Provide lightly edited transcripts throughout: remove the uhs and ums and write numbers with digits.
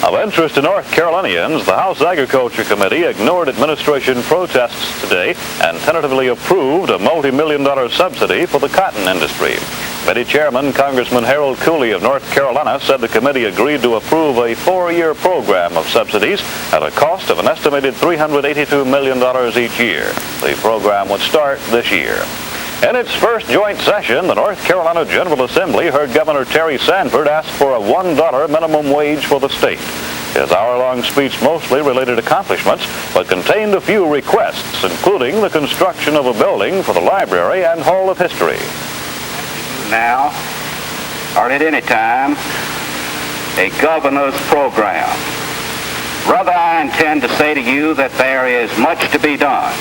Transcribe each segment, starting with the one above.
Of interest to North Carolinians, the House Agriculture Committee ignored administration protests today and tentatively approved a multi-million-dollar subsidy for the cotton industry. Committee Chairman Congressman Harold Cooley of North Carolina said the committee agreed to approve a 4-year program of subsidies at a cost of an estimated $382 million each year. The program would start this year. In its first joint session, the North Carolina General Assembly heard Governor Terry Sanford ask for a $1 minimum wage for the state. His hour-long speech mostly related accomplishments, but contained a few requests, including the construction of a building for the library and Hall of History. Now, or at any time, a governor's program. Rather, I intend to say to you that there is much to be done,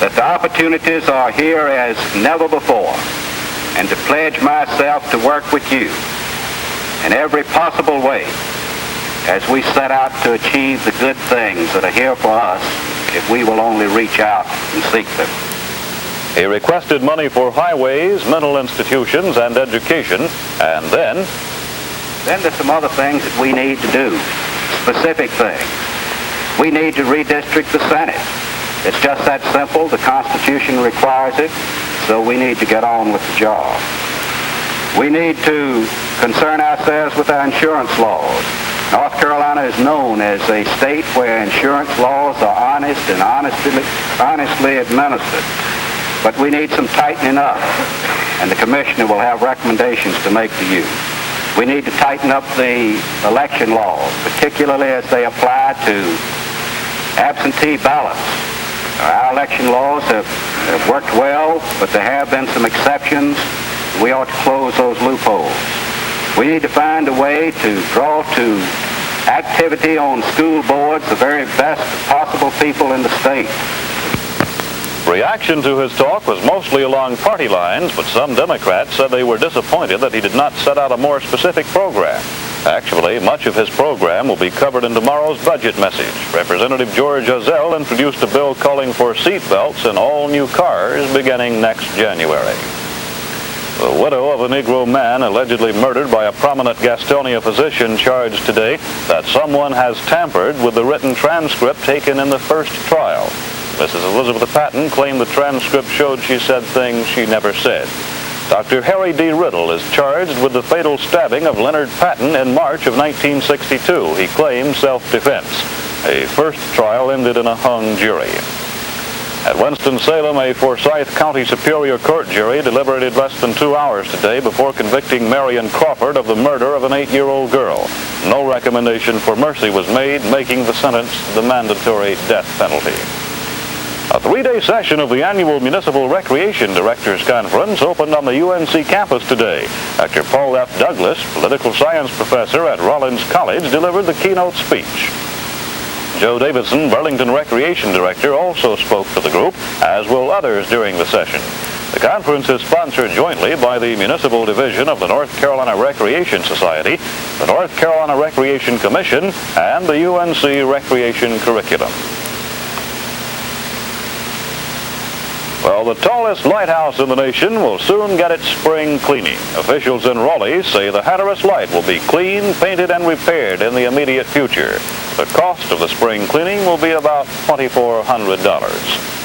that the opportunities are here as never before, and to pledge myself to work with you in every possible way as we set out to achieve the good things that are here for us if we will only reach out and seek them. He requested money for highways, mental institutions, and education, and then there's some other things that we need to do, specific things. We need to redistrict the Senate. It's just that simple. The Constitution requires it, so we need to get on with the job. We need to concern ourselves with our insurance laws. North Carolina is known as a state where insurance laws are honest and honestly administered. But we need some tightening up, and the Commissioner will have recommendations to make to you. We need to tighten up the election laws, particularly as they apply to absentee ballots. Our election laws have worked well, but there have been some exceptions. We ought to close those loopholes. We need to find a way to draw to activity on school boards the very best possible people in the state. Reaction to his talk was mostly along party lines, but some Democrats said they were disappointed that he did not set out a more specific program. Actually, much of his program will be covered in tomorrow's budget message. Representative George Ezell introduced a bill calling for seat belts in all new cars beginning next January. The widow of a Negro man allegedly murdered by a prominent Gastonia physician charged today that someone has tampered with the written transcript taken in the first trial. Mrs. Elizabeth Patton claimed the transcript showed she said things she never said. Dr. Harry D. Riddle is charged with the fatal stabbing of Leonard Patton in March of 1962. He claimed self-defense. A first trial ended in a hung jury. At Winston-Salem, a Forsyth County Superior Court jury deliberated less than 2 hours today before convicting Marion Crawford of the murder of an 8-year-old girl. No recommendation for mercy was made, making the sentence the mandatory death penalty. A 3-day session of the annual Municipal Recreation Directors Conference opened on the UNC campus today. Dr. Paul F. Douglas, political science professor at Rollins College, delivered the keynote speech. Joe Davidson, Burlington Recreation Director, also spoke to the group, as will others during the session. The conference is sponsored jointly by the Municipal Division of the North Carolina Recreation Society, the North Carolina Recreation Commission, and the UNC Recreation Curriculum. Well, the tallest lighthouse in the nation will soon get its spring cleaning. Officials in Raleigh say the Hatteras Light will be cleaned, painted, and repaired in the immediate future. The cost of the spring cleaning will be about $2,400.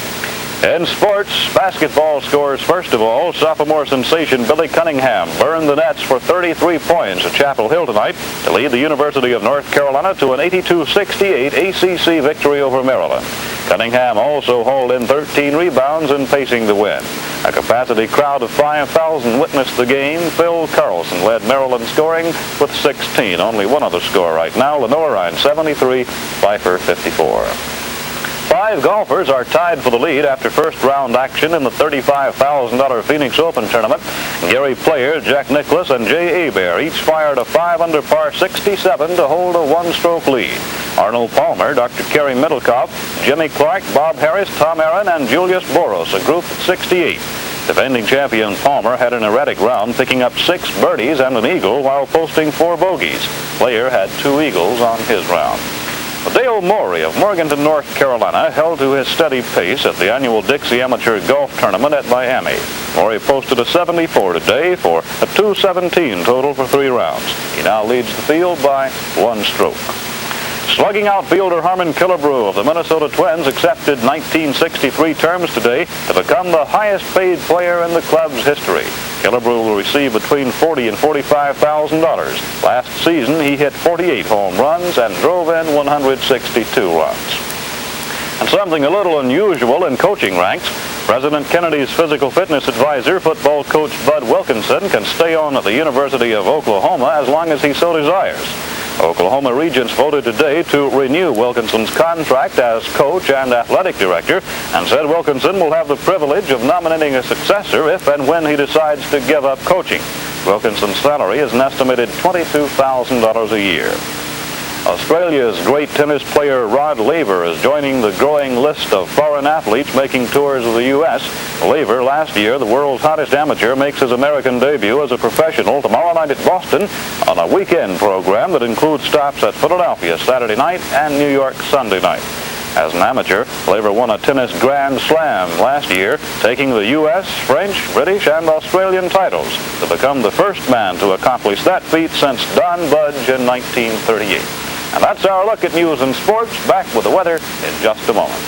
In sports, basketball scores first of all. Sophomore sensation Billy Cunningham burned the nets for 33 points at Chapel Hill tonight to lead the University of North Carolina to an 82-68 ACC victory over Maryland. Cunningham also hauled in 13 rebounds in pacing the win. A capacity crowd of 5,000 witnessed the game. Phil Carlson led Maryland scoring with 16. Only one other score right now. Lenore Ryan 73, Pfeiffer 54. 5 golfers are tied for the lead after first-round action in the $35,000 Phoenix Open tournament. Gary Player, Jack Nicklaus, and Jay Hebert each fired a 5-under par 67 to hold a one-stroke lead. Arnold Palmer, Dr. Kerry Middlecoff, Jimmy Clark, Bob Harris, Tom Aaron, and Julius Boros, a group at 68. Defending champion Palmer had an erratic round, picking up 6 birdies and an eagle while posting 4 bogeys. Player had 2 eagles on his round. Dale Morey of Morganton, North Carolina, held to his steady pace at the annual Dixie Amateur Golf Tournament at Miami. Morey posted a 74 today for a 217 total for 3 rounds. He now leads the field by 1 stroke. Slugging outfielder Harmon Killebrew of the Minnesota Twins accepted 1963 terms today to become the highest paid player in the club's history. Killebrew will receive between $40,000 and $45,000. Last season, he hit 48 home runs and drove in 162 runs. And something a little unusual in coaching ranks, President Kennedy's physical fitness advisor, football coach Bud Wilkinson, can stay on at the University of Oklahoma as long as he so desires. Oklahoma Regents voted today to renew Wilkinson's contract as coach and athletic director and said Wilkinson will have the privilege of nominating a successor if and when he decides to give up coaching. Wilkinson's salary is an estimated $22,000 a year. Australia's great tennis player Rod Laver is joining the growing list of foreign athletes making tours of the U.S. Laver, last year the world's hottest amateur, makes his American debut as a professional tomorrow night at Boston on a weekend program that includes stops at Philadelphia Saturday night and New York Sunday night. As an amateur, Laver won a tennis Grand Slam last year, taking the U.S., French, British, and Australian titles to become the first man to accomplish that feat since Don Budge in 1938. And that's our look at news and sports. Back with the weather in just a moment.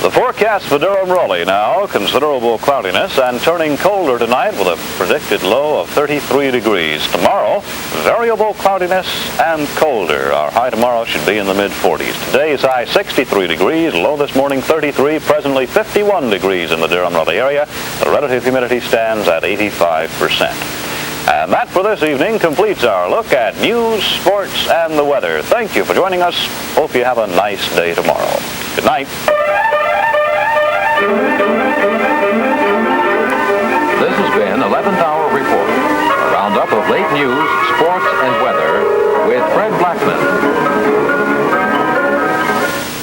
The forecast for Durham-Raleigh now, considerable cloudiness and turning colder tonight with a predicted low of 33 degrees. Tomorrow, variable cloudiness and colder. Our high tomorrow should be in the mid-40s. Today's high 63 degrees, low this morning 33, presently 51 degrees in the Durham-Raleigh area. The relative humidity stands at 85%. And that for this evening completes our look at news, sports, and the weather. Thank you for joining us. Hope you have a nice day tomorrow. Good night. This has been 11th Hour